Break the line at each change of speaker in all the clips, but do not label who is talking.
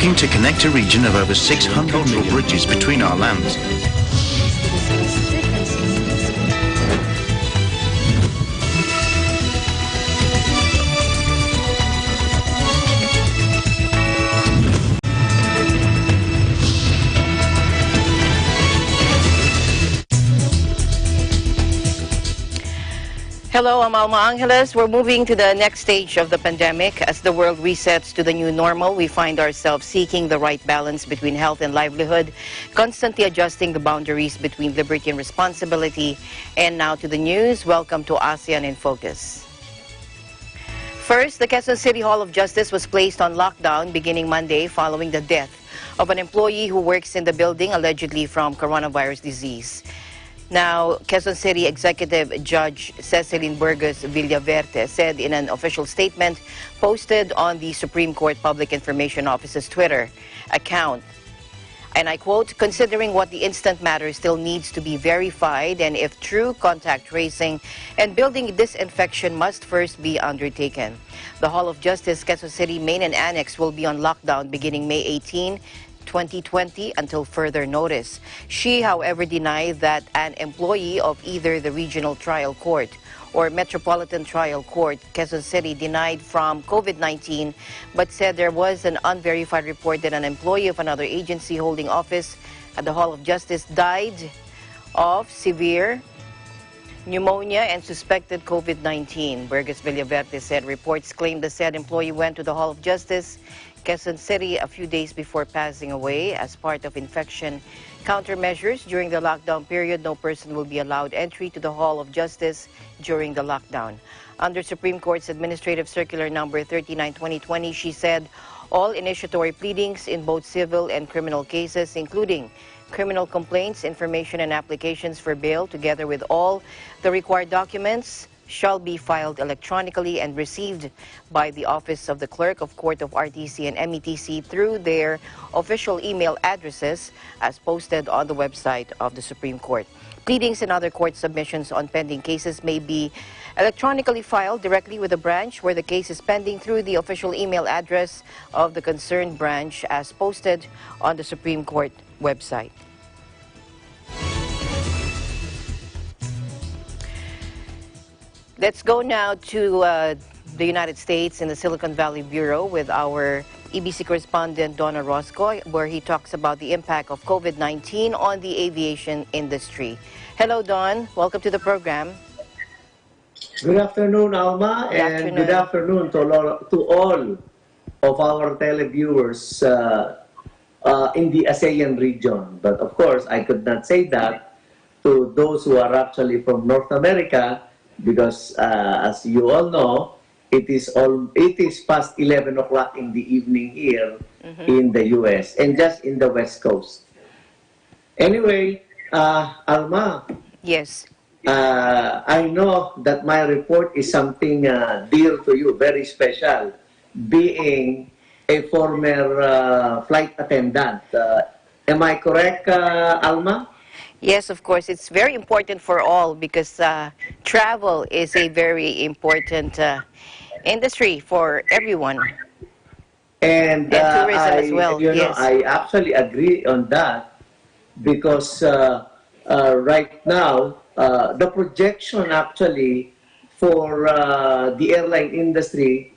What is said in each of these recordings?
working to connect a region of over 600 million bridges between our lands.
Hello, I'm Alma Angeles. We're moving to the next stage of the pandemic. As the world resets to the new normal, we find ourselves seeking the right balance between health and livelihood, constantly adjusting the boundaries between liberty and responsibility. And now to the news. Welcome to ASEAN in Focus. First, the Quezon City Hall of Justice was placed on lockdown beginning Monday following the death of an employee who works in the building allegedly from coronavirus disease. Now, Quezon City Executive Judge Cecilin Burgos Villaverde said in an official statement posted on the Supreme Court Public Information Office's Twitter account, and I quote, "Considering what the instant matter still needs to be verified and if true contact tracing and building disinfection must first be undertaken. The Hall of Justice Quezon City Main and Annex will be on lockdown beginning May 18, 2020 until further notice." She, however, denied that an employee of either the Regional Trial Court or Metropolitan Trial Court, Quezon City, denied from COVID-19, but said there was an unverified report that an employee of another agency holding office at the Hall of Justice died of severe pneumonia and suspected COVID-19. Burgos Villaverde said reports claim the said employee went to the Hall of Justice Quezon City a few days before passing away. As part of infection countermeasures during the lockdown period, no person will be allowed entry to the Hall of Justice during the lockdown. Under Supreme Court's Administrative Circular number 39/2020, she said all initiatory pleadings in both civil and criminal cases, including criminal complaints, information and applications for bail, together with all the required documents, shall be filed electronically and received by the Office of the Clerk of Court of RTC and METC through their official email addresses as posted on the website of the Supreme Court. Pleadings and other court submissions on pending cases may be electronically filed directly with the branch where the case is pending through the official email address of the concerned branch as posted on the Supreme Court website. Let's go now to the United States in the Silicon Valley Bureau with our EBC correspondent Donna Roscoe, where he talks about the impact of COVID-19 on the aviation industry. Hello, Don. Welcome to the program.
Good afternoon, Alma, and good afternoon to all of our televiewers in the ASEAN region. But of course, I could not say that to those who are actually from North America, because as you all know, it is past 11 o'clock in the evening here in the US and just in the West Coast. Anyway, Alma.
Yes.
I know that my report is something dear to you, very special, being a former flight attendant. Am I correct, Alma?
Yes, of course. It's very important for all because travel is a very important industry for everyone.
And
tourism as well. Yes.
I actually agree on that because right now, the projection actually for the airline industry,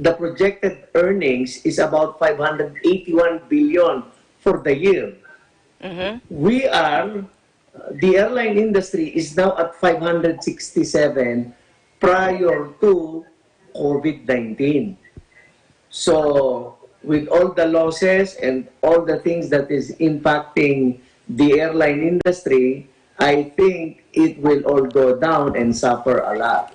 the projected earnings is about 581 billion for the year. We are, the airline industry is now at 567 prior to COVID-19. So with all the losses and all the things that is impacting the airline industry, I think it will all go down and suffer a lot.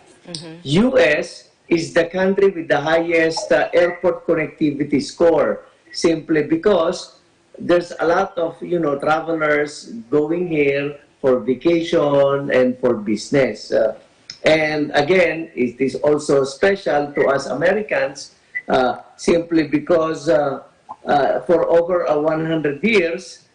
US is the country with the highest airport connectivity score, simply because there's a lot of, travelers going here for vacation and for business. And again, it is also special to us Americans simply because for over 100 years,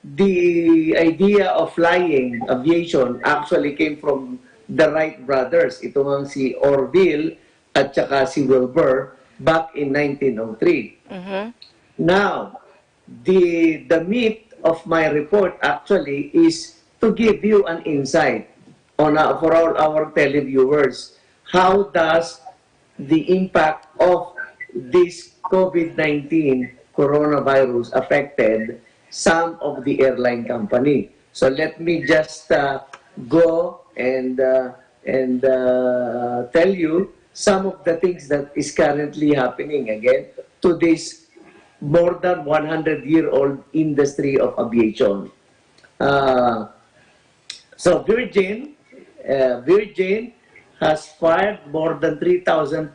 the idea of flying, aviation, actually came from the Wright brothers. Ito nga si Orville at saka si Wilbur back in 1903. Now, the meat of my report actually is to give you an insight on for all our televiewers. How does the impact of this COVID-19 coronavirus affected some of the airline company? So let me just go and tell you some of the things that is currently happening again to this more than 100-year-old industry of aviation. Uh, so Virgin has fired more than 3,000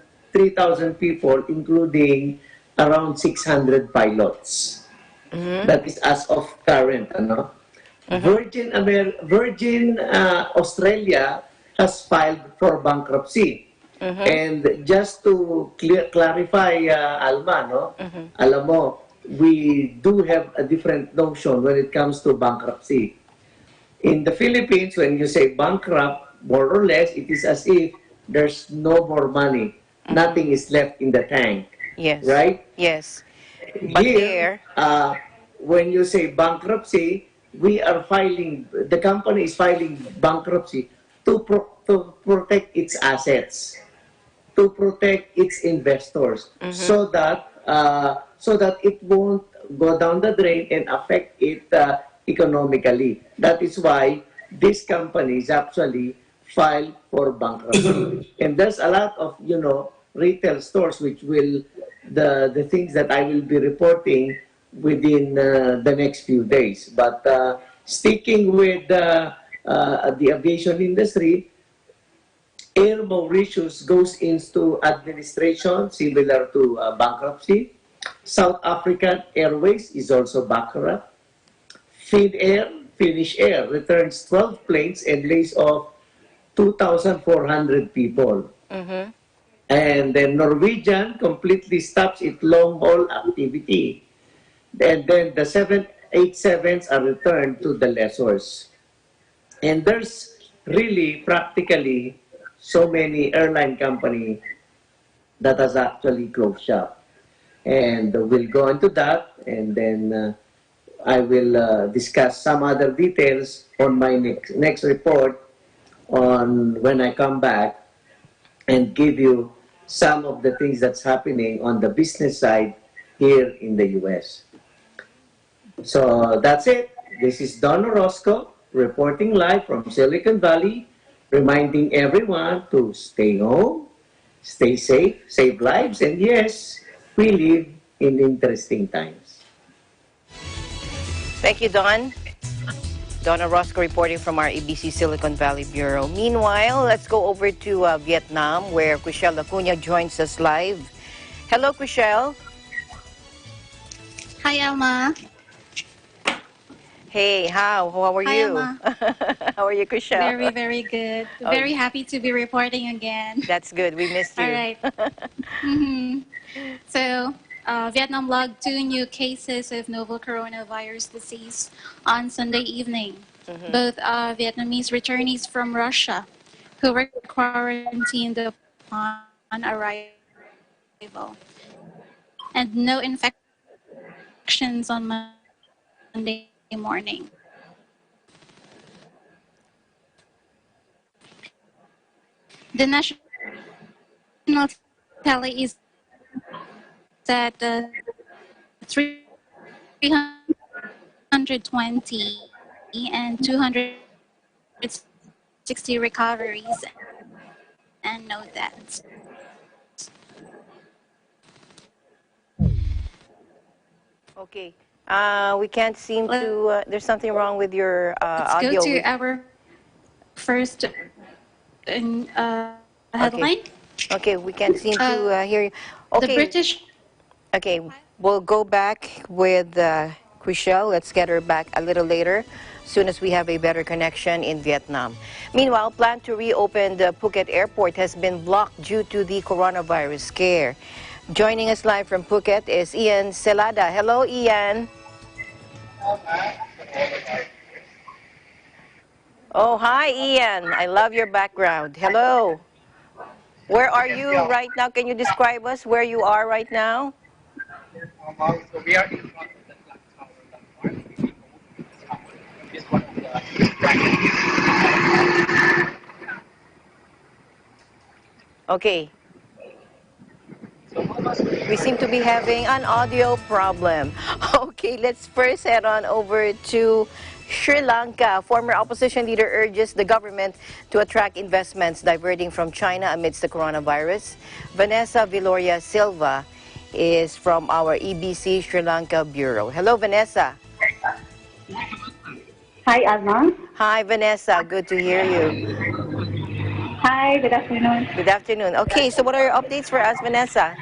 people, including around 600 pilots. That is as of current, ano? Virgin Australia has filed for bankruptcy. And just to clarify, Alma, no? Alam mo, we do have a different notion when it comes to bankruptcy. In the Philippines, when you say bankrupt, more or less, it is as if there's no more money. Nothing is left in the tank.
Yes.
Right?
Yes. But
Here, when you say bankruptcy, the company is filing bankruptcy to protect its assets, to protect its investors, so that it won't go down the drain and affect it economically. That is why these companies actually file for bankruptcy. And there's a lot of retail stores which will the things that I will be reporting within the next few days. But sticking with the aviation industry, Air Mauritius goes into administration similar to bankruptcy. South African Airways is also bankrupt. Finnish Air returns 12 planes and lays off 2,400 people. And then Norwegian completely stops its long-haul activity. And then the 787s are returned to the lessors. And there's really practically so many airline companies that has actually closed shop. And we'll go into that, and then I will discuss some other details on my next report on when I come back and give you some of the things that's happening on the business side here in the U.S. So that's it. This is Don Orozco reporting live from Silicon Valley, reminding everyone to stay home, stay safe, save lives, and yes, we live in interesting times.
Thank you, Don. Donna Roscoe reporting from our ABC Silicon Valley Bureau. Meanwhile, let's go over to Vietnam, where Chriselle Acuna joins us live. Hello, Chriselle.
Hi, Alma.
Hey, how are
Hi,
you?
Alma.
How are you, Chriselle?
Very, very good. Very happy to be reporting again.
That's good. We missed you.
All right. So, Vietnam logged 2 new cases of novel coronavirus disease on Sunday evening. Both Vietnamese returnees from Russia who were quarantined upon arrival. And no infections on Monday morning. The national tally is at 320 and 260 recoveries and no deaths.
Okay. We can't seem to, there's something wrong with your
Let's
audio.
go to our first headline.
Okay, we can't seem to hear you. Okay.
The British.
Okay, we'll go back with Chriselle. Let's get her back a little later, as soon as we have a better connection in Vietnam. Meanwhile, plan to reopen the Phuket airport has been blocked due to the coronavirus scare. Joining us live from Phuket is Ian Celada. Hello, Ian. Oh, hi, Ian. I love your background. Hello. Where are you right now? Can you describe us where you are right now?
So we are in front of the clock tower that part. This one of the
Okay. We seem to be having an audio problem. Okay, let's first head on over to Sri Lanka. Former opposition leader urges the government to attract investments diverting from China amidst the coronavirus. Vanessa Viloria Silva is from our EBC Sri Lanka Bureau. Hello, Vanessa.
Hi, Alma.
Hi, Vanessa. Good to hear you.
Hi, good afternoon.
Good afternoon. Okay, so what are your updates for us, Vanessa?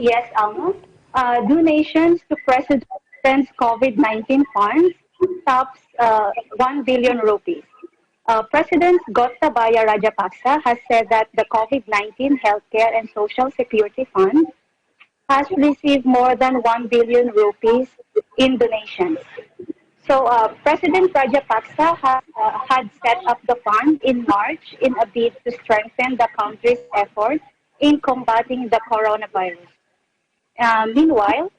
Yes, Alma. Donations to President's COVID-19 funds tops 1 billion rupees. President Gotabaya Rajapaksa has said that the COVID-19 Healthcare and Social Security Fund has received more than 1 billion rupees in donations. So, President Rajapaksa had set up the fund in March in a bid to strengthen the country's efforts in combating the coronavirus. Meanwhile,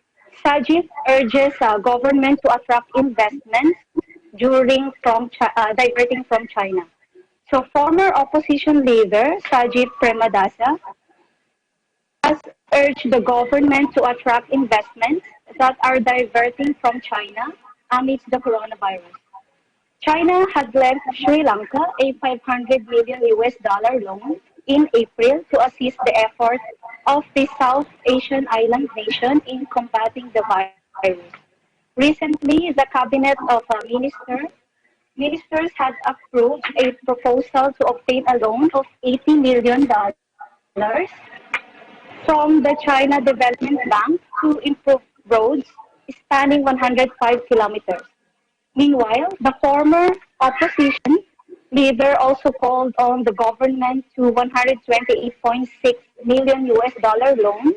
Sajid urges government to attract investments diverting from China. So, former opposition leader Sajid Premadasa has urged the government to attract investments that are diverting from China amidst the coronavirus. China had lent Sri Lanka a $500 million loan in April to assist the efforts of the South Asian island nation in combating the virus. Recently, the cabinet of ministers had approved a proposal to obtain a loan of $80 million from the China Development Bank to improve roads spanning 105 kilometers. Meanwhile, the former opposition leader also called on the government to 128.6 million loan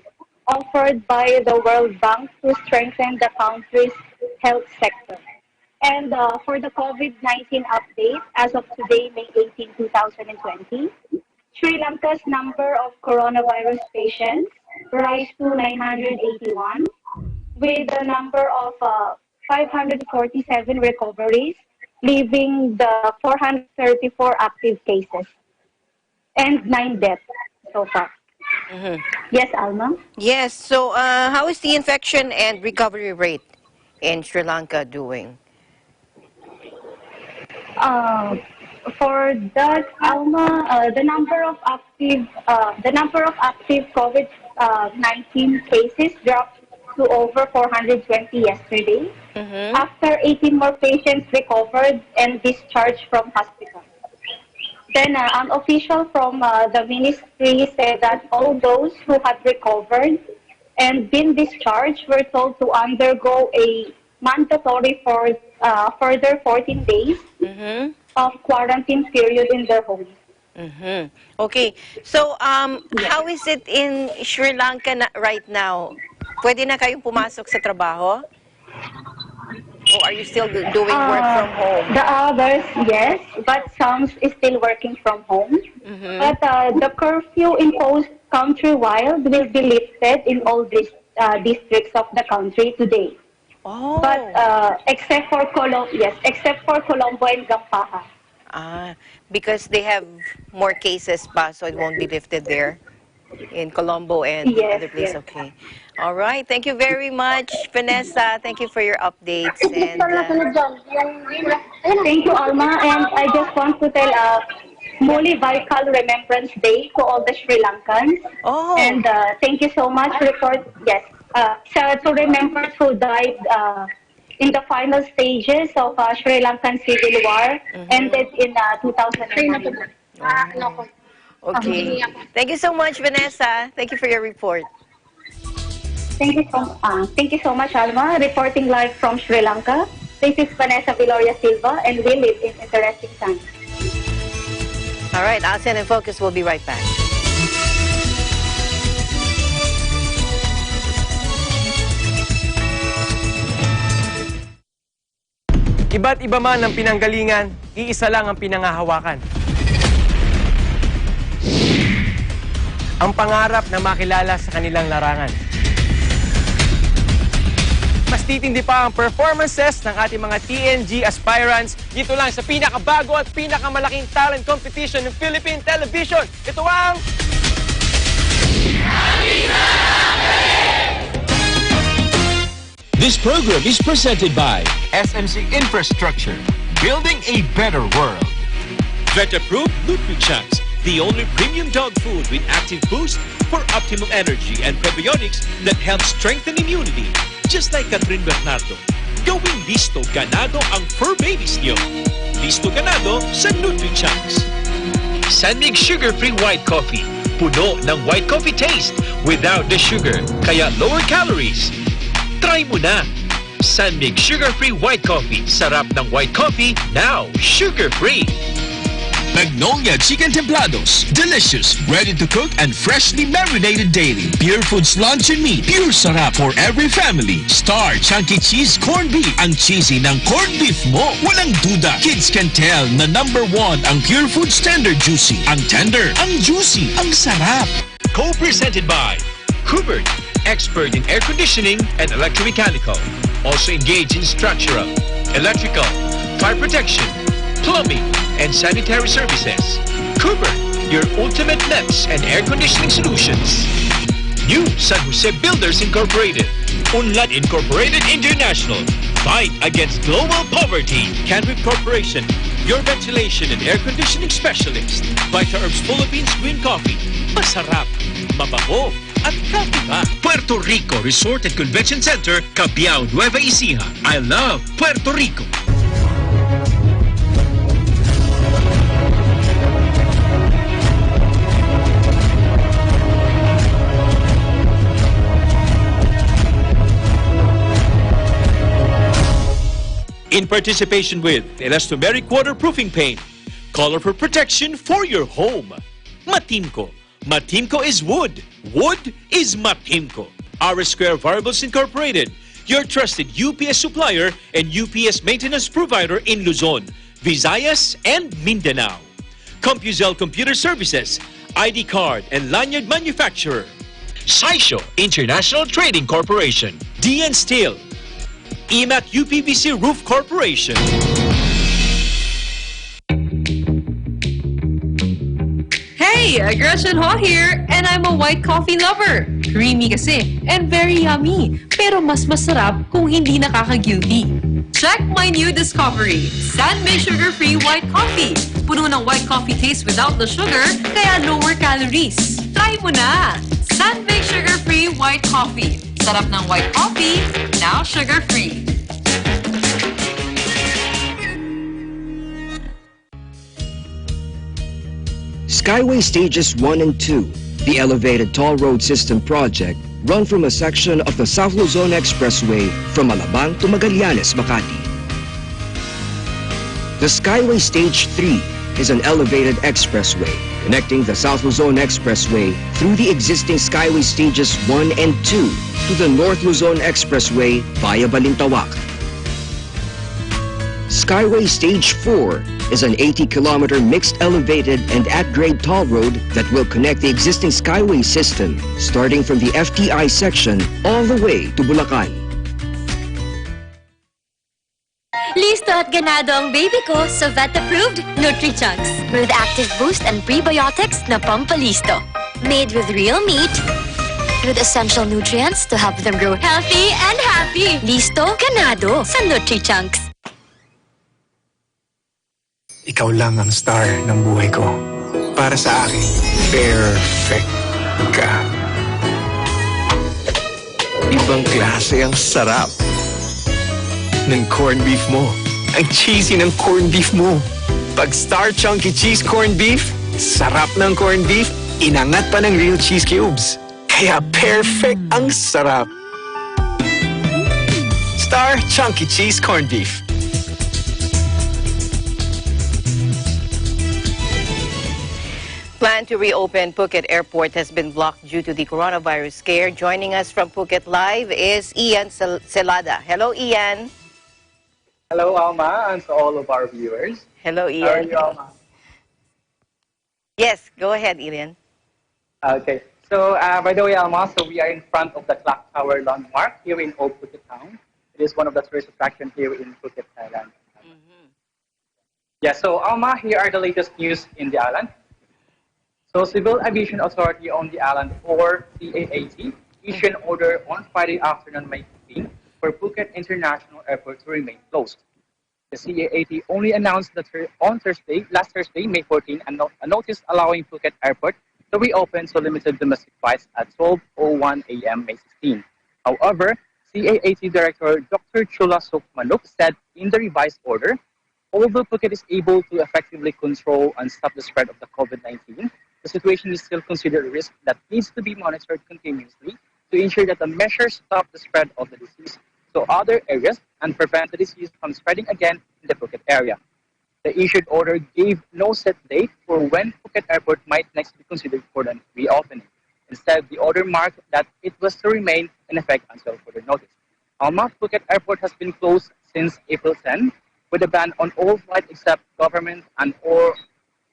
offered by the World Bank to strengthen the country's health sector. And for the COVID-19 update, as of today, May 18, 2020, Sri Lanka's number of coronavirus patients rise to 981, with a number of 547 recoveries, leaving the 434 active cases and 9 deaths so far. Yes, Alma?
Yes, so how is the infection and recovery rate in Sri Lanka doing?
For that, Alma, the number of active COVID-19 cases dropped to over 420 yesterday, after 18 more patients recovered and discharged from hospital. Then an official from the ministry said that all those who had recovered and been discharged were told to undergo a mandatory further 14 days of quarantine period in their homes.
Okay, so how is it in Sri Lanka right now? Pwede na kayong pumasok sa trabaho? Or are you still doing work from home?
The others, yes, but some is still working from home. But the curfew imposed countrywide will be lifted in all districts of the country today.
Oh.
But except for Colombo and Gampaha.
Because they have more cases pa, so it won't be lifted there in Colombo and
Yes,
other place.
yes.
Okay. All right. Thank you very much, Vanessa. Thank you for your updates. And
Thank you, Alma. And I just want to tell Muli Vaikal Remembrance Day to all the Sri Lankans.
Oh.
And thank you so much to remembrance who died in the final stages of Sri Lankan Civil War, ended in 2009.
Okay. Thank you so much, Vanessa. Thank you for your report.
Thank you so much, Alma. Reporting live from Sri Lanka. This is Vanessa Viloria Silva, and we live in interesting times.
All right, ASEAN in Focus. We'll be right back.
Iba't iba man ang pinanggalingan, iisa lang ang pinangahawakan. Ang pangarap na makilala sa kanilang larangan. Mas titindi pa ang performances ng ating mga TNG aspirants dito lang sa pinakabago at pinakamalaking talent competition ng Philippine Television. Ito ang...
This program is presented by SMC Infrastructure, building a better world. Vet-approved NutriChunks, the only premium dog food with active boost for optimum energy and probiotics that help strengthen immunity. Just like Catherine Bernardo, gawing listo ganado ang fur babies niyo. Listo ganado sa NutriChunks. Sanmig sugar-free white coffee. Puno ng white coffee taste without the sugar, kaya lower calories. Try mo na! Sanmig sugar-free white coffee. Sarap ng white coffee, now sugar-free. Magnolia Chicken Templados. Delicious, ready to cook and freshly marinated daily. Pure Foods Luncheon Meat. Pure sarap for every family. Star Chunky Cheese Corned Beef. Ang cheesy ng corned beef mo. Walang duda. Kids can tell na #1 ang Pure Foods Tender Juicy. Ang tender, ang juicy, ang sarap. Co-presented by Hubert, expert in air conditioning and electromechanical. Also engaged in structural, electrical, fire protection, plumbing, and sanitary services. Cooper, your ultimate NEPs and air conditioning solutions. New San Jose Builders Incorporated. Unlad Incorporated International. Fight against global poverty. Canrip Corporation, your ventilation and air conditioning specialist. Vita Herbs Philippines Green Coffee. Masarap, mabango, at healthy pa. Puerto Rico Resort and Convention Center, Cabiao, Nueva Ecija. I love Puerto Rico. In participation with elastomeric waterproofing paint, colorful protection for your home. Matimco. Matimco is wood. Wood is Matimco. Our Square Variables Incorporated, your trusted UPS supplier and UPS maintenance provider in Luzon, Visayas, and Mindanao. CompuZell Computer Services, ID card and lanyard manufacturer. Saisho International Trading Corporation. DN Steel. EMAT UPVC Roof Corporation.
Hey, Gretchen Ho here, and I'm a white coffee lover. Creamy kasi, and very yummy. Pero mas masarap kung hindi nakaka-guilty. Check my new discovery, Sanmig Sugar-Free White Coffee. Puno ng white coffee taste without the sugar, kaya lower calories. Try mo na! Sanmig Sugar-Free White Coffee. Sarap ng white coffee, now sugar-free.
Skyway Stages 1 and 2, the elevated toll road system project, run from a section of the South Luzon Expressway from Alabang to Magallanes, Makati. The Skyway Stage 3 is an elevated expressway connecting the South Luzon Expressway through the existing Skyway Stages 1 and 2 to the North Luzon Expressway via Balintawak. Skyway Stage 4 is an 80-kilometer mixed elevated and at-grade toll road that will connect the existing Skyway system starting from the FTI section all the way to Bulacan.
Listo at ganado ang baby ko sa vet-approved NutriChunks with active boost and prebiotics na pampalisto. Made with real meat with essential nutrients to help them grow healthy and happy. Listo, ganado sa NutriChunks.
Ikaw lang ang star ng buhay ko. Para sa akin, perfect ka. Ibang klase ang sarap ng corned beef mo. Ang cheesy ng corned beef mo. Pag Star Chunky Cheese Corned Beef, sarap ng corned beef, inangat pa ng real cheese cubes. Kaya perfect ang sarap. Star Chunky Cheese Corned Beef.
Plan to reopen Phuket Airport has been blocked due to the coronavirus scare. Joining us from Phuket Live is Ian Celada. Hello, Ian.
Hello, Alma, and to all of our viewers.
Hello, Ian.
How are you, Alma?
Yes, go ahead, Ian.
Okay. So, by the way, Alma, so we are in front of the Clock Tower landmark here in Old Phuket Town. It is one of the tourist attractions here in Phuket, Thailand. Yeah, so Alma, here are the latest news in the island. So Civil Aviation Authority on the island, or CAAT, issued an order on Friday afternoon, May 15, for Phuket International Airport to remain closed. The CAAT only announced that on last Thursday, May 14, a notice allowing Phuket Airport to reopen to limited domestic flights at 12:01 a.m. May 16. However, CAAT Director Dr. Chula Sukmanuk said in the revised order, although Phuket is able to effectively control and stop the spread of the COVID-19, the situation is still considered a risk that needs to be monitored continuously to ensure that the measures stop the spread of the disease to other areas and prevent the disease from spreading again in the Phuket area. The issued order gave no set date for when Phuket Airport might next be considered for the reopening. Instead, the order marked that it was to remain in effect until further notice. Alma Phuket Airport has been closed since April 10, with a ban on all flights except government and or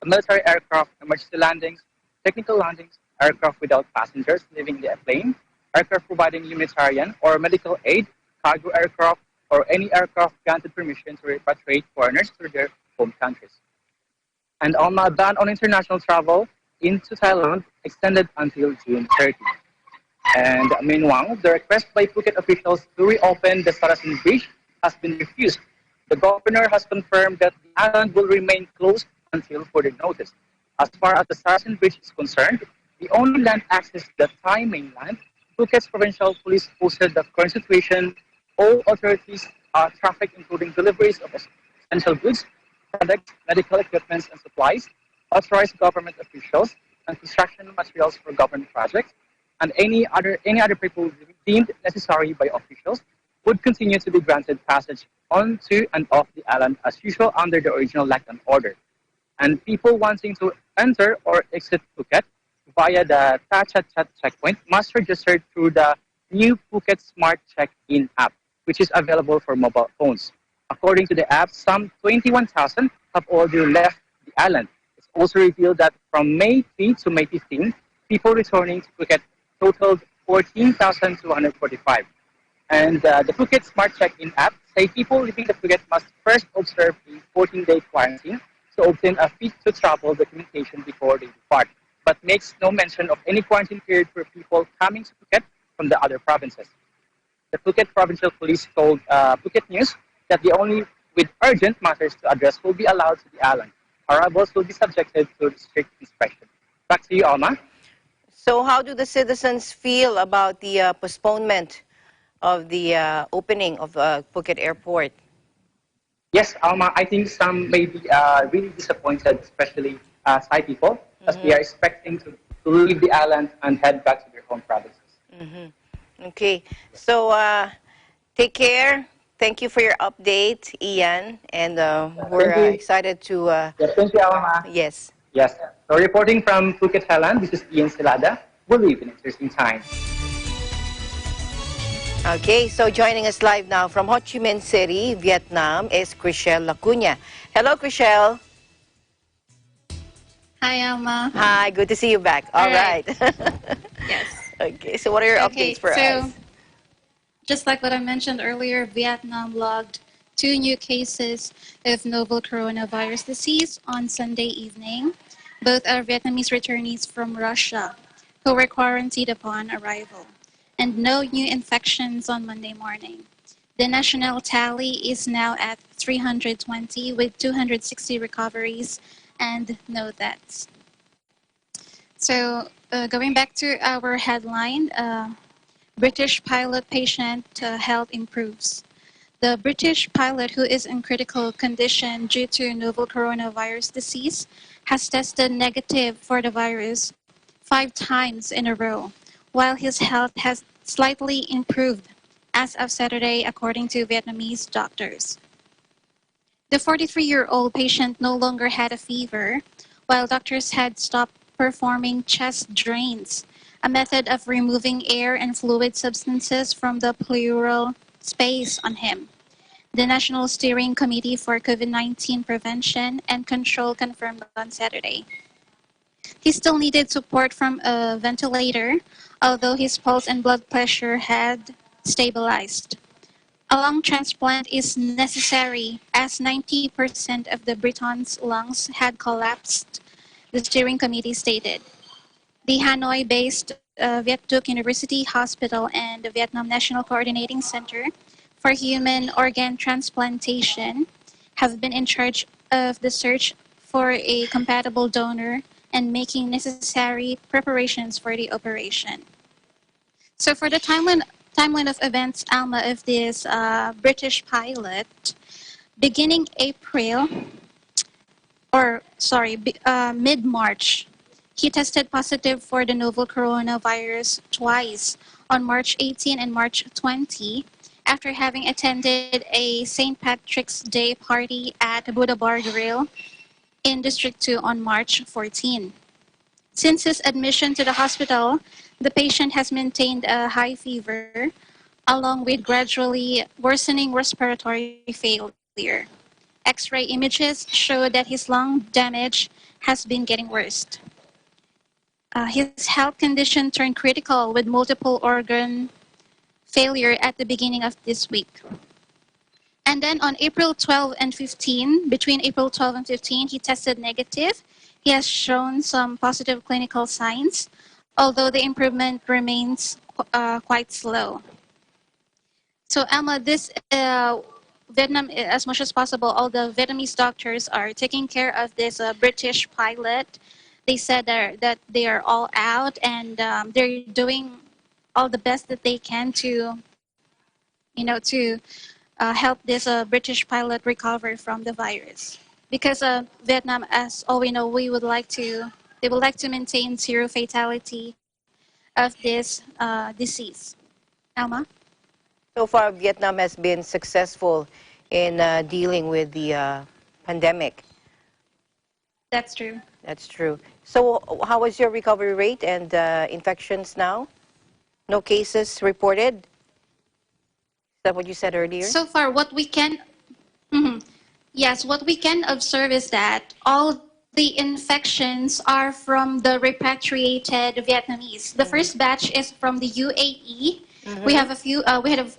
military aircraft, emergency landings, technical landings, aircraft without passengers leaving the plane, aircraft providing humanitarian or medical aid, cargo aircraft, or any aircraft granted permission to repatriate foreigners to their home countries. And on a ban on international travel into Thailand extended until June 30. And meanwhile, the request by Phuket officials to reopen the Sarasin Bridge has been refused. The governor has confirmed that the island will remain closed until further notice. As far as the Sarasin Bridge is concerned, the only land access to the Thai mainland, Phuket's provincial police posted the current situation. All authorities traffic, including deliveries of essential goods, products, medical equipment and supplies, authorized government officials, and construction materials for government projects, and any other people deemed necessary by officials would continue to be granted passage onto and off the island as usual under the original lockdown order. And people wanting to enter or exit Phuket via the Tha-Chat-Chat checkpoint must register through the new Phuket Smart Check-in app, which is available for mobile phones. According to the app, some 21,000 have already left the island. It's also revealed that from May 3 to May 15, people returning to Phuket totaled 14,245. And the Phuket Smart Check-in app say people leaving the Phuket must first observe a 14-day quarantine to obtain a fit-to-travel documentation before they depart, but makes no mention of any quarantine period for people coming to Phuket from the other provinces. The Phuket Provincial Police told Phuket News that the only with urgent matters to address will be allowed to the island. Arrivals will be subjected to strict inspection. Back to you, Alma.
So how do the citizens feel about the postponement of the opening of Phuket Airport?
Yes, Alma, I think some may be really disappointed, especially Thai people, as they are expecting to leave the island and head back to their home provinces.
Okay, so take care. Thank you for your update, Ian, and we're excited to...
Yes, thank you, Alma.
Yes.
Yes. So reporting from Phuket, Thailand, this is Ian Silada. We'll live in interesting times.
Okay, so joining us live now from Ho Chi Minh City, Vietnam, is Chriselle Lacuna. Hello, Chriselle.
Hi, Alma.
Hi, good to see you back. All right.
Yes.
Okay, so what are your updates for us?
Just like what I mentioned earlier, Vietnam logged 2 new cases of novel coronavirus disease on Sunday evening. Both are Vietnamese returnees from Russia who were quarantined upon arrival, and no new infections on Monday morning. The national tally is now at 320 with 260 recoveries and no deaths. So going back to our headline, British pilot patient health improves. The British pilot, who is in critical condition due to novel coronavirus disease, has tested negative for the virus 5 times in a row, while his health has slightly improved as of Saturday, according to Vietnamese doctors. The 43-year-old patient no longer had a fever, while doctors had stopped performing chest drains, a method of removing air and fluid substances from the pleural space on him. The National Steering Committee for COVID-19 Prevention and Control confirmed on Saturday. He still needed support from a ventilator, although his pulse and blood pressure had stabilized. A lung transplant is necessary as 90% of the Britons' lungs had collapsed, the steering committee stated. The Hanoi-based Viet Duc University Hospital and the Vietnam National Coordinating Center for Human Organ Transplantation have been in charge of the search for a compatible donor and making necessary preparations for the operation. So for the timeline of events, Alma, of this British pilot, beginning April, mid-March, he tested positive for the novel coronavirus twice, on March 18 and March 20, after having attended a St. Patrick's Day party at Buddha Bar Grill in District 2 on March 14. Since his admission to the hospital, the patient has maintained a high fever, along with gradually worsening respiratory failure. X-ray images show that his lung damage has been getting worse. His health condition turned critical with multiple organ failure at the beginning of this week. And then on April 12 and 15, between April 12 and 15, he tested negative. He has shown some positive clinical signs, although the improvement remains quite slow. So Emma, this Vietnam, as much as possible, all the Vietnamese doctors are taking care of this British pilot. They said that they are all out and they're doing all the best that they can to, help this British pilot recover from the virus. Because Vietnam, as all we know, they would like to maintain zero fatality of this disease. Alma?
So far, Vietnam has been successful in dealing with the pandemic.
That's true.
That's true. So how is your recovery rate and infections now? No cases reported? Is that what you said earlier?
So far, what we can observe is that all the infections are from the repatriated Vietnamese. The first batch is from the UAE. We have a few.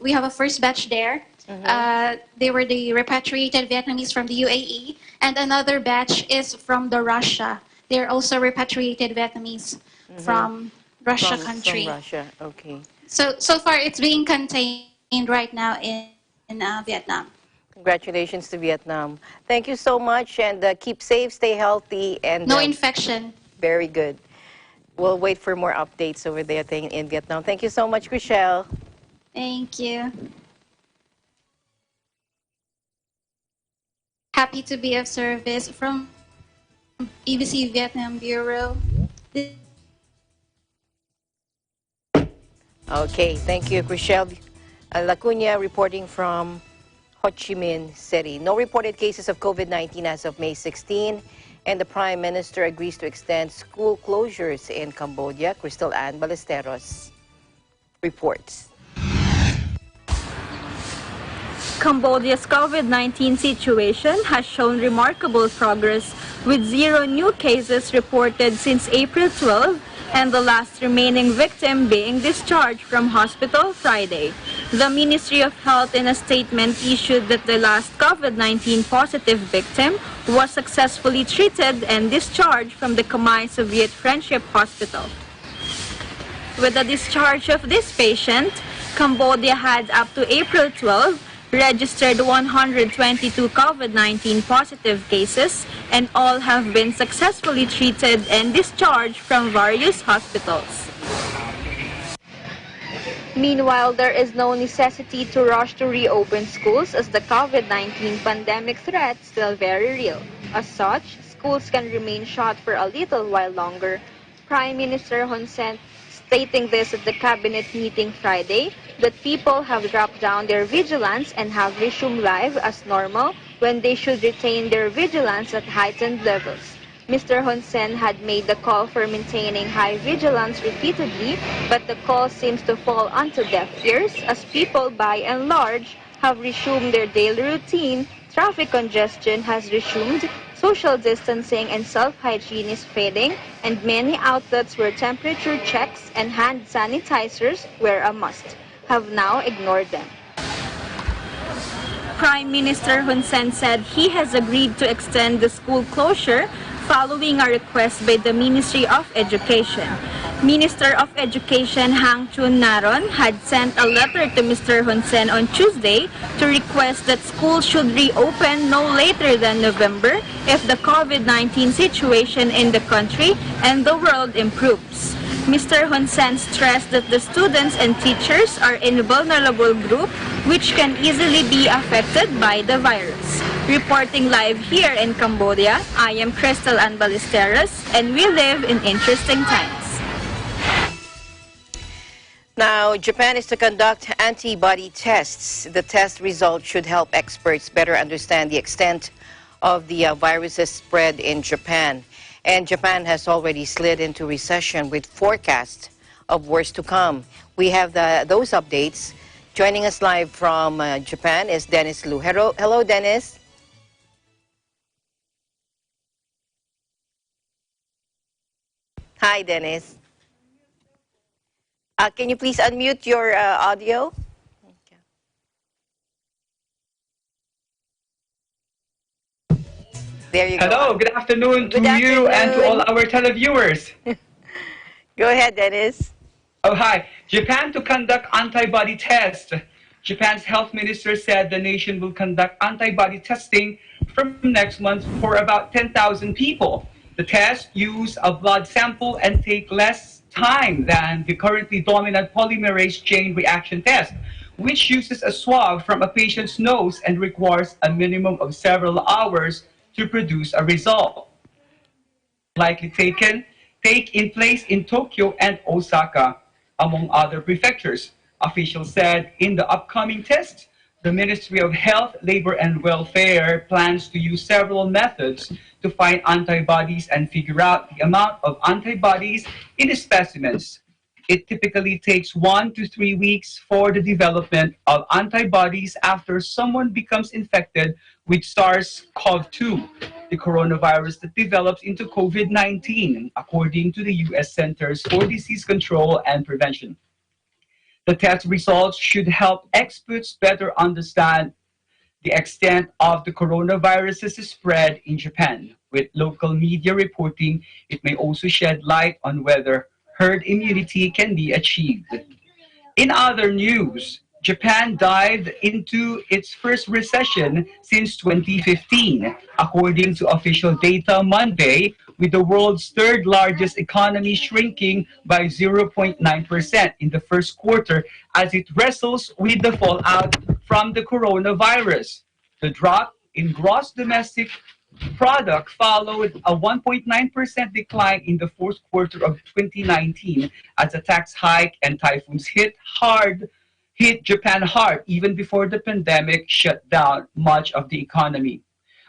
We have a first batch there. They were the repatriated Vietnamese from the UAE, and another batch is from the Russia. They're also repatriated Vietnamese from Russia country.
From Russia, okay.
So far, it's being contained right now in Vietnam.
Congratulations to Vietnam. Thank you so much, and keep safe, stay healthy, and
no infection.
Very good. We'll wait for more updates over there in Vietnam. Thank you so much, Chriselle.
Thank you. Happy to be of service from EBC Vietnam Bureau.
Okay, thank you, Chriselle Lacuna, reporting from Ho Chi Minh City. No reported cases of COVID-19 as of May 16, and the Prime Minister agrees to extend school closures in Cambodia. Crystal Ann Ballesteros reports.
Cambodia's COVID-19 situation has shown remarkable progress, with 0 new cases reported since April 12 and the last remaining victim being discharged from hospital Friday. The Ministry of Health in a statement issued that the last COVID-19 positive victim was successfully treated and discharged from the Khmer Soviet Friendship Hospital. With the discharge of this patient, Cambodia had up to April 12 registered 122 COVID-19 positive cases, and all have been successfully treated and discharged from various hospitals.
Meanwhile, there is no necessity to rush to reopen schools as the COVID-19 pandemic threat is still very real. As such, schools can remain shut for a little while longer. Prime Minister Hun Sen stating this at the cabinet meeting Friday, that people have dropped down their vigilance and have resumed life as normal when they should retain their vigilance at heightened levels. Mr. Hun Sen had made the call for maintaining high vigilance repeatedly, but the call seems to fall onto deaf ears as people by and large have resumed their daily routine, traffic congestion has resumed, social distancing and self-hygiene is fading, and many outlets where temperature checks and hand sanitizers were a must have now ignored them.
Prime Minister Hun Sen said he has agreed to extend the school closure following a request by the Ministry of Education. Minister of Education Hang Chun Naron had sent a letter to Mr. Hun Sen on Tuesday to request that schools should reopen no later than November if the COVID-19 situation in the country and the world improves. Mr. Hun Sen stressed that the students and teachers are in a vulnerable group which can easily be affected by the virus. Reporting live here in Cambodia, I am Crystal Ann Ballesteros, and we live in interesting times.
Now, Japan is to conduct antibody tests. The test results should help experts better understand the extent of the virus's spread in Japan. And Japan has already slid into recession with forecasts of worse to come. We have those updates. Joining us live from Japan is Dennis Lu. Hello, Dennis. Hi, Dennis. Can you please unmute your audio? Okay. There you go.
Hello, good afternoon to you and to all our televiewers.
Go ahead, Dennis.
Oh, hi. Japan to conduct antibody tests. Japan's health minister said the nation will conduct antibody testing from next month for about 10,000 people. The tests use a blood sample and take less time than the currently dominant polymerase chain reaction test, which uses a swab from a patient's nose and requires a minimum of several hours to produce a result. Likely take in place in Tokyo and Osaka, among other prefectures. Officials said in the upcoming test, the Ministry of Health, Labor and Welfare plans to use several methods to find antibodies and figure out the amount of antibodies in the specimens. It typically takes 1 to 3 weeks for the development of antibodies after someone becomes infected with SARS-CoV-2, the coronavirus that develops into COVID-19, according to the U.S. Centers for Disease Control and Prevention. The test results should help experts better understand the extent of the coronavirus's spread in Japan. With local media reporting, it may also shed light on whether herd immunity can be achieved. In other news, Japan dived into its first recession since 2015, according to official data Monday, with the world's third largest economy shrinking by 0.9% in the first quarter as it wrestles with the fallout from the coronavirus. The drop in gross domestic product followed a 1.9% decline in the fourth quarter of 2019 as a tax hike and typhoons hit Japan hard even before the pandemic shut down much of the economy.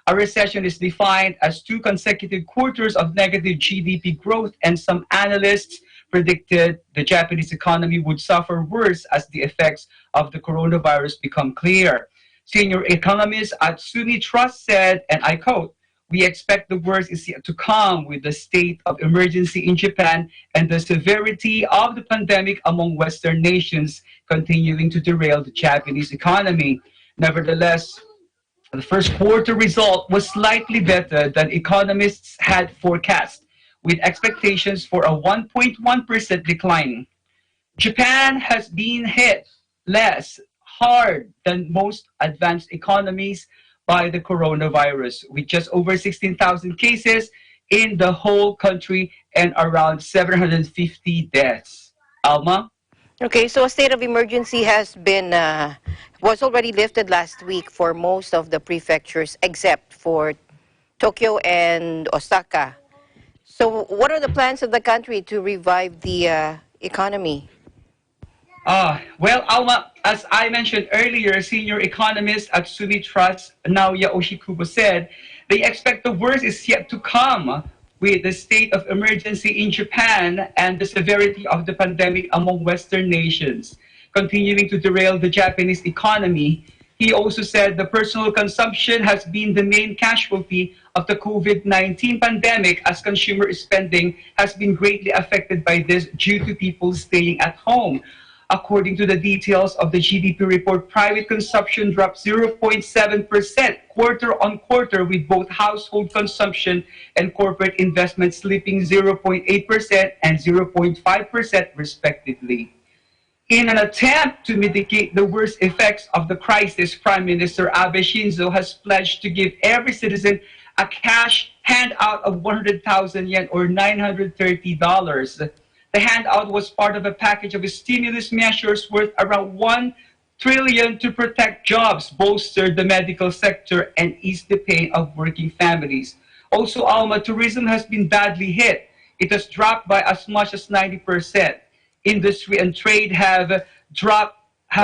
A recession is defined as 2 consecutive quarters of negative GDP growth, and some analysts predicted the Japanese economy would suffer worse as the effects of the coronavirus become clear. Senior economist at SUNY Trust said, and I quote, "We expect the worst is yet to come with the state of emergency in Japan and the severity of the pandemic among Western nations continuing to derail the Japanese economy." Nevertheless, the first quarter result was slightly better than economists had forecast, with expectations for a 1.1% decline. Japan has been hit less hard than most advanced economies by the coronavirus, with just over 16,000 cases in the whole country and around 750 deaths. Alma?
Okay, so a state of emergency was already lifted last week for most of the prefectures except for Tokyo and Osaka. So what are the plans of the country to revive the economy?
Well, Alma, as I mentioned earlier, senior economist at SUNY Trust, Naoya Oshikubo, said they expect the worst is yet to come with the state of emergency in Japan and the severity of the pandemic among Western nations continuing to derail the Japanese economy. He also said the personal consumption has been the main casualty of the COVID-19 pandemic, as consumer spending has been greatly affected by this due to people staying at home. According to the details of the GDP report, private consumption dropped 0.7% quarter on quarter, with both household consumption and corporate investment slipping 0.8% and 0.5% respectively. In an attempt to mitigate the worst effects of the crisis, Prime Minister Aviation has pledged to give every citizen a cash handout of 100,000 yen or $930. The handout was part of a package of stimulus measures worth around 1 trillion to protect jobs, bolster the medical sector, and ease the pain of working families. Also, Alma, tourism has been badly hit. It has dropped by as much as 90%. Industry and trade have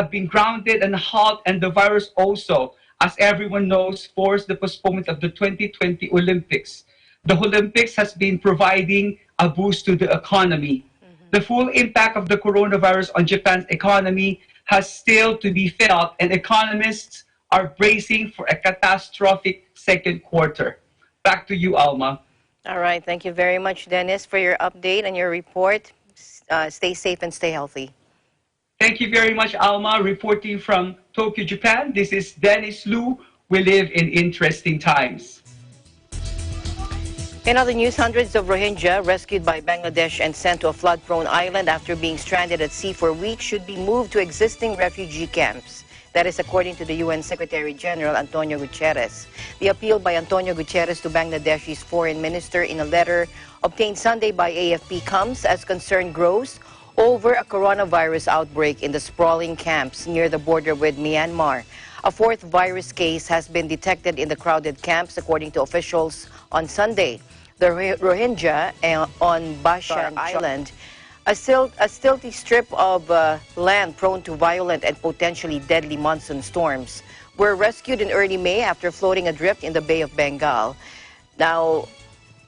been grounded and halt, and the virus also, as everyone knows, forced the postponement of the 2020 Olympics. The Olympics has been providing a boost to the economy. The full impact of the coronavirus on Japan's economy has still to be felt, and economists are bracing for a catastrophic second quarter. Back to you, Alma.
All right. Thank you very much, Dennis, for your update and your report. Stay safe and stay healthy.
Thank you very much, Alma. Reporting from Tokyo, Japan, this is Dennis Lu. We live in interesting times.
In other news, hundreds of Rohingya rescued by Bangladesh and sent to a flood-prone island after being stranded at sea for weeks should be moved to existing refugee camps. That is according to the UN Secretary General Antonio Guterres. The appeal by Antonio Guterres to Bangladesh's foreign minister in a letter obtained Sunday by AFP comes as concern grows over a coronavirus outbreak in the sprawling camps near the border with Myanmar. A fourth virus case has been detected in the crowded camps, according to officials on Sunday. The Rohingya on Bashan Island, a stilty strip of land prone to violent and potentially deadly monsoon storms, were rescued in early May after floating adrift in the Bay of Bengal. Now,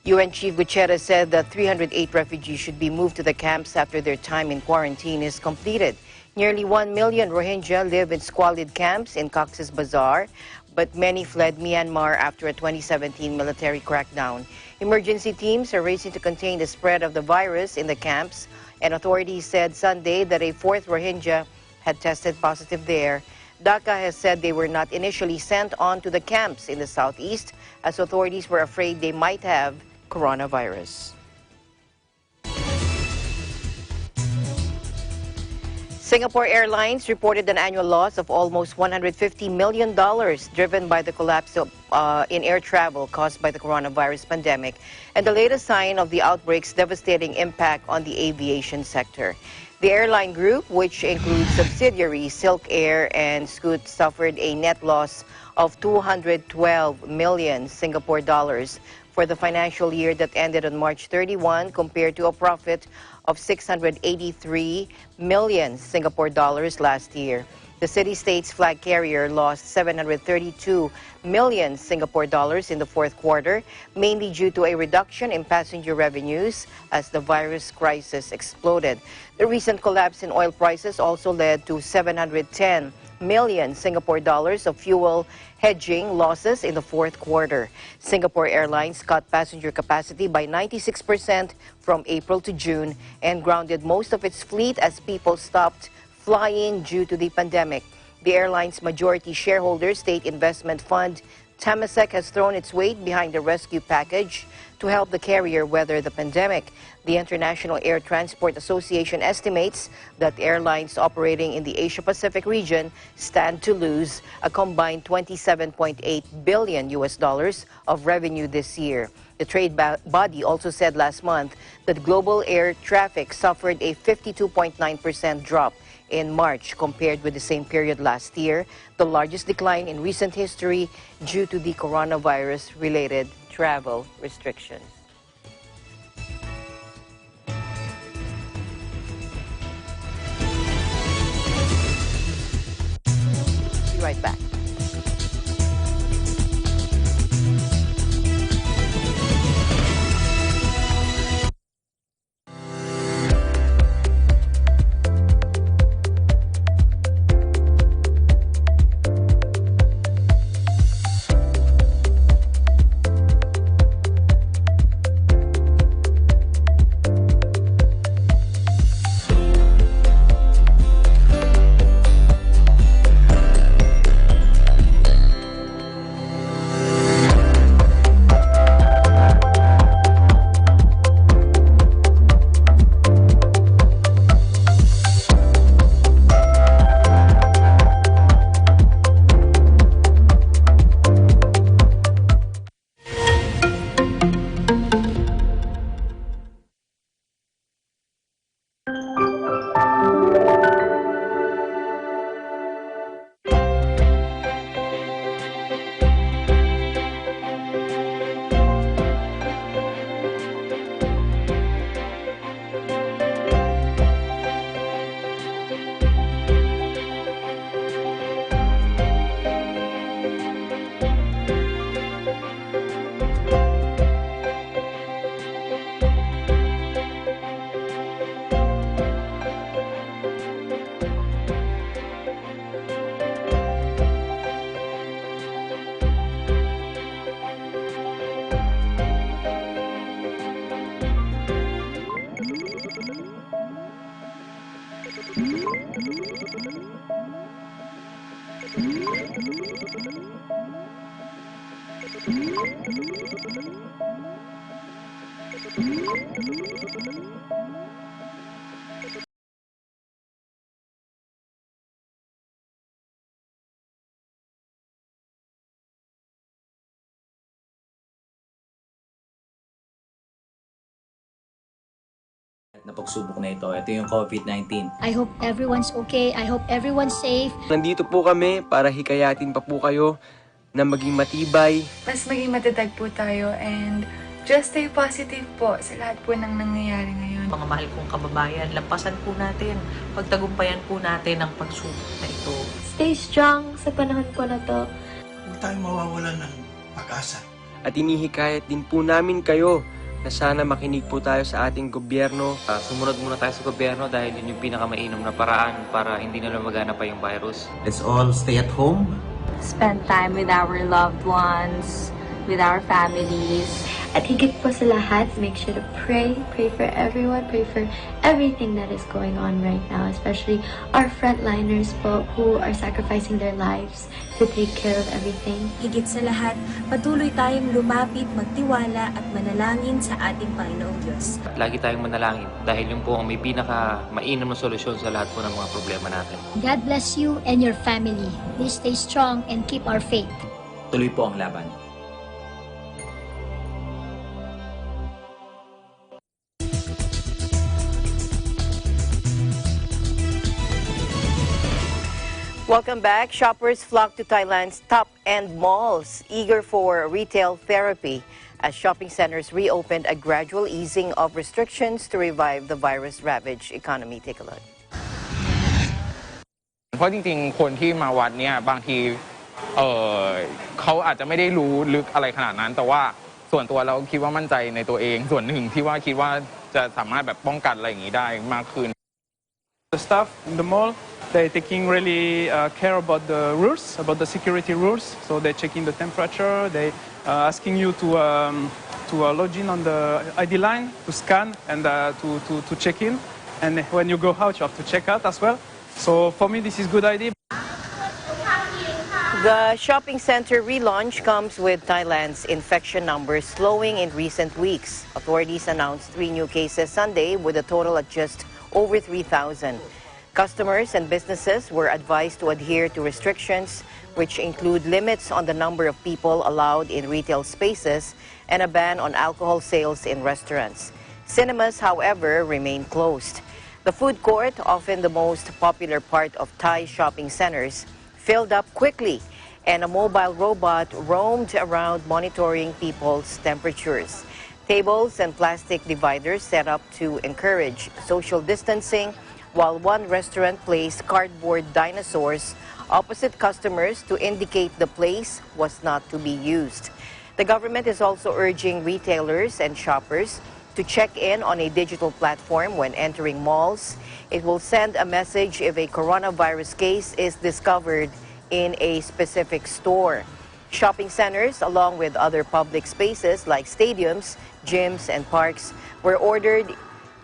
UN Chief Guterres said that 308 refugees should be moved to the camps after their time in quarantine is completed. Nearly 1 million Rohingya live in squalid camps in Cox's Bazar, but many fled Myanmar after a 2017 military crackdown. Emergency teams are racing to contain the spread of the virus in the camps, and authorities said Sunday that a fourth Rohingya had tested positive there. Dhaka has said they were not initially sent on to the camps in the southeast, as authorities were afraid they might have coronavirus. Singapore Airlines reported an annual loss of almost $150 million, driven by the collapse in air travel caused by the coronavirus pandemic and the latest sign of the outbreak's devastating impact on the aviation sector. The airline group, which includes subsidiaries Silk Air and Scoot, suffered a net loss of 212 million Singapore dollars for the financial year that ended on March 31, compared to a profit of 683 million Singapore dollars last year. The city-state's flag carrier lost 732 million Singapore dollars in the fourth quarter, mainly due to a reduction in passenger revenues as the virus crisis exploded. The recent collapse in oil prices also led to 710 million Singapore dollars of fuel hedging losses in the fourth quarter. Singapore Airlines cut passenger capacity by 96% from April to June and grounded most of its fleet as people stopped flying due to the pandemic. The airline's majority shareholder, state investment fund Temasek, has thrown its weight behind the rescue package to help the carrier weather the pandemic. The International Air Transport Association estimates that airlines operating in the Asia-Pacific region stand to lose a combined $27.8 billion of revenue this year. The trade body also said last month that global air traffic suffered a 52.9% drop in March compared with the same period last year, the largest decline in recent history due to the coronavirus-related travel restrictions. Be right back.
na pagsubok na ito. Ito yung COVID-19.
I hope everyone's okay. I hope everyone's safe.
Nandito po kami para hikayatin pa po kayo na maging matibay.
Mas maging matatag po tayo and just stay positive po sa lahat po ng nangyayari ngayon.
Mga mahal kong kababayan, lampasan po natin, pagtagumpayan po natin ang pagsubok na ito.
Stay strong sa panahon po na to.
Huwag tayong mawawalan ng pag-asa.
At inihikayat din po namin kayo na sana makinig po tayo sa ating gobyerno.
Sumunod muna tayo sa gobyerno dahil yun yung pinakamainam na paraan para hindi na lumagana pa yung virus.
Let's all stay at home.
Spend time with our loved ones, with our families.
At higit po sa lahat, make sure to pray for everyone, pray for everything that is going on right now, especially our frontliners po who are sacrificing their lives to take care of everything.
Higit sa lahat, patuloy tayong lumapit, magtiwala at manalangin sa ating Panginoong Diyos.
Lagi tayong manalangin dahil yung po ang may pinaka-mainam na solusyon sa lahat po ng mga problema natin.
God bless you and your family. Please stay strong and keep our faith.
Tuloy po ang laban.
Welcome back. Shoppers flock to Thailand's top-end malls, eager for retail therapy as shopping centers reopened a gradual easing of restrictions to revive the virus-ravaged economy. Take a look.
เพราะจริงๆคนที่มาวัดเนี่ยบางทีเขาอาจจะไม่ได้รู้ลึกอะไรขนาดนั้นแต่ว่าส่วนตัวเราคิดว่ามั่นใจในตัวเองส่วนหนึ่งที่ว่าคิดว่าจะสามารถแบบป้องกันอะไรอย่างนี้ได้มากขึ้น
The staff in the mall, they're taking really care about the rules, about the security rules. So they're checking the temperature, they asking you to log in on the ID line, to scan and to check in. And when you go out, you have to check out as well. So for me, this is a good idea.
The shopping center relaunch comes with Thailand's infection numbers slowing in recent weeks. Authorities announced 3 new cases Sunday with a total of just over 3,000. Customers and businesses were advised to adhere to restrictions, which include limits on the number of people allowed in retail spaces and a ban on alcohol sales in restaurants. Cinemas, however, remain closed. The food court, often the most popular part of Thai shopping centers, filled up quickly, and a mobile robot roamed around monitoring people's temperatures. Tables and plastic dividers set up to encourage social distancing, while one restaurant placed cardboard dinosaurs opposite customers to indicate the place was not to be used. The government is also urging retailers and shoppers to check in on a digital platform when entering malls. It will send a message if a coronavirus case is discovered in a specific store. Shopping centers, along with other public spaces like stadiums, gyms, and parks, were ordered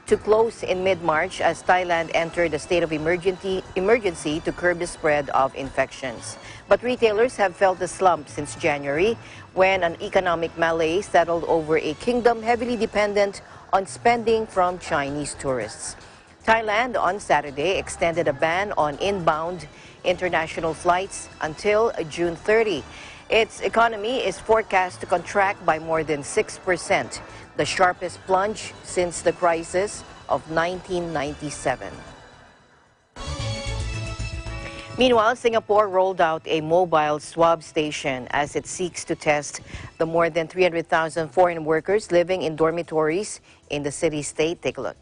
to close in mid-March as Thailand entered a state of emergency to curb the spread of infections. But retailers have felt the slump since January, when an economic malaise settled over a kingdom heavily dependent on spending from Chinese tourists. Thailand on Saturday extended a ban on inbound international flights until June 30. Its economy is forecast to contract by more than 6%, the sharpest plunge since the crisis of 1997. Meanwhile, Singapore rolled out a mobile swab station as it seeks to test the more than 300,000 foreign workers living in dormitories in the city-state. Take a look.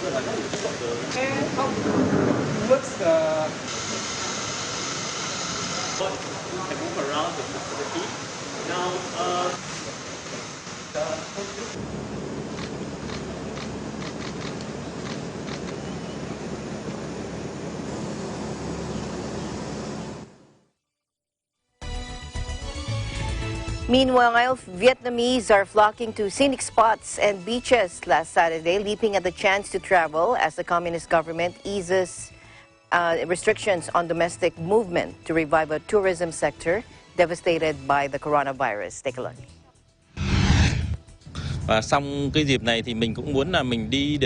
And what's the...
can move around the facility. Now,
Meanwhile, Vietnamese are flocking to scenic spots and beaches last Saturday, leaping at the chance to travel as the communist government eases restrictions on domestic movement to revive a tourism sector devastated by the coronavirus. Take a look.
Và xong cái dịp này thì mình cũng muốn là mình đi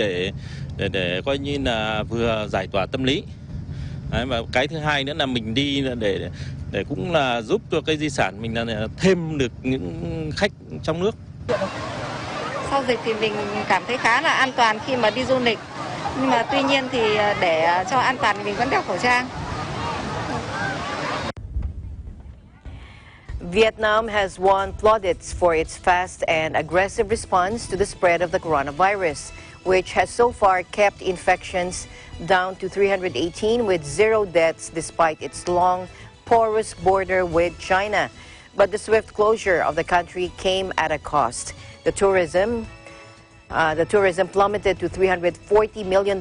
để coi như là vừa giải tỏa tâm lý. Đấy, và cái thứ hai nữa là mình đi để cũng là giúp cho cái di sản mình là thêm được những khách trong nước.
Sau dịch thì mình cảm thấy khá là an toàn khi mà đi du lịch. Nhưng mà tuy nhiên thì để cho an toàn thì mình vẫn đeo khẩu trang.
Vietnam has won plaudits for its fast and aggressive response to the spread of the coronavirus, which has so far kept infections down to 318 with 0 deaths despite its long, porous border with China. But the swift closure of the country came at a cost. The tourism plummeted to $340 million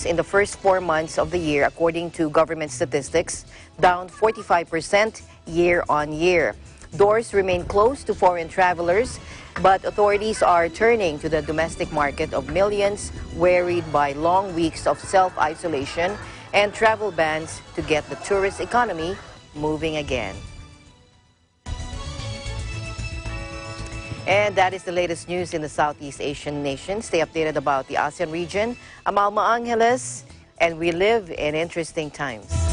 in the first 4 months of the year, according to government statistics, down 45% year on year. Doors remain closed to foreign travelers, but authorities are turning to the domestic market of millions wearied by long weeks of self-isolation and travel bans to get the tourist economy moving again. And that is the latest news in the Southeast Asian nations. Stay updated about the ASEAN region. I'm Alma Angeles, and we live in interesting times.